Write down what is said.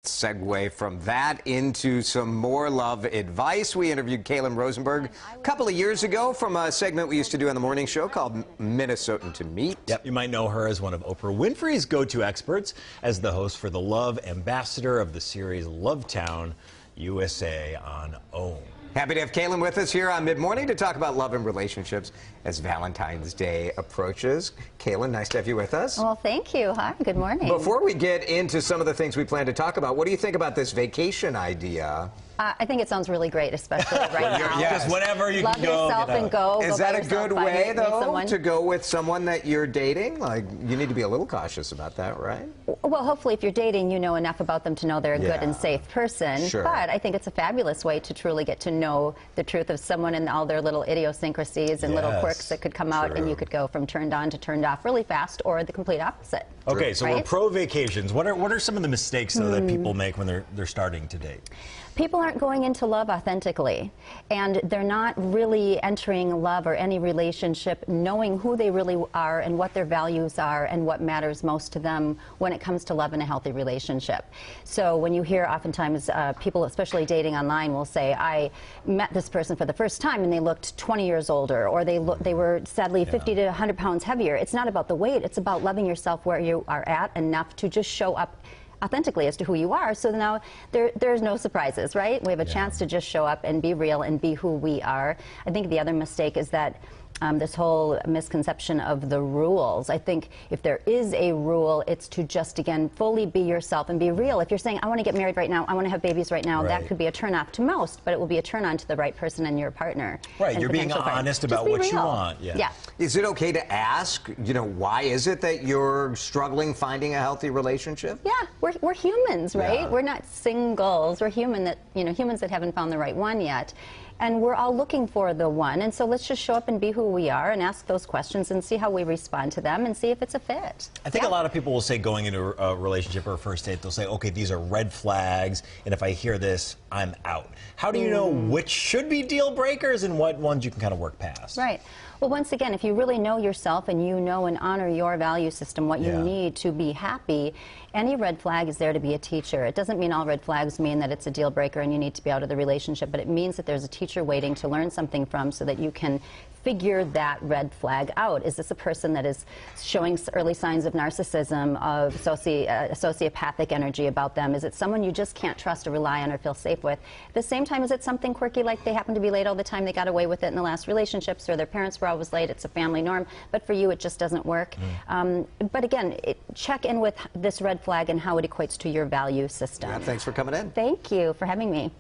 Segue from that into some more love advice. We interviewed Kailen Rosenberg a couple of years ago from a segment we used to do on the morning show called Minnesotan to Meet. Yep, you might know her as one of Oprah Winfrey's go-to experts, as the host for the Love Ambassador of the series Lovetown USA on OWN. Happy to have Kailen with us here on Mid-Morning to talk about love and relationships as Valentine's Day approaches. Kailen, nice to have you with us. Well, thank you. Hi, good morning. Before we get into some of the things we plan to talk about, what do you think about this vacation idea? I think it sounds really great, especially right now. Just whenever you Love can go. yourself and go. Is that a good way, though, to go go with someone that you're dating? Like, you need to be a little cautious about that, right? Well, hopefully, if you're dating, you know enough about them to know they're a good and safe person. Sure. But I think it's a fabulous way to truly get to know the truth of someone and all their little idiosyncrasies and little quirks that could come out, and you could go from turned on to turned off really fast, or the complete opposite. Okay, so we're pro vacations. What are some of the mistakes, though, that people make when they're starting to date? People aren't going into love authentically, and they're not really entering love or any relationship knowing who they really are and what their values are and what matters most to them when it comes to love in a healthy relationship. So when you hear oftentimes people, especially dating online, will say, I met this person for the first time and they looked 20 years older, or they were sadly 50 to 100 pounds heavier. It's not about the weight, it's about loving yourself where you are at enough to just show up authentically as to who you are, so now there's no surprises, right? We have a chance to just show up and be real and be who we are. I think the other mistake is that this whole misconception of the rules. I think if there is a rule, it's to just, again, fully be yourself and be real. If you're saying, I want to get married right now, I want to have babies right now, that could be a turn-off to most, but it will be a turn-on to the right person and your partner. Right, you're being honest about what you want. Yeah. Is it okay to ask, why is it that you're struggling finding a healthy relationship? Yeah, we're humans, right? We're not singles. We're humans that haven't found the right one yet. And we're all looking for the one. And so let's just show up and be who we are and ask those questions and see how we respond to them and see if it's a fit. I think a lot of people will say, going into a relationship or a first date, they'll say, okay, these are red flags, and if I hear this, I'm out. How do you know which should be deal breakers and what ones you can kind of work past? Right. Well, once again, if you really know yourself and you know and honor your value system, what you need to be happy, any red flag is there to be a teacher. It doesn't mean all red flags mean that it's a deal breaker and you need to be out of the relationship, but it means that there's a teacher waiting to learn something from, so that you can figure that red flag out. Is this a person that is showing early signs of narcissism, of sociopathic energy about them? Is it someone you just can't trust or rely on or feel safe with? At the same time, is it something quirky, like they happen to be late all the time, they got away with it in the last relationships, or their parents were always late, it's a family norm, but for you it just doesn't work? But again, check in with this red flag and how it equates to your value system. Yeah, thanks for coming in. Thank you for having me.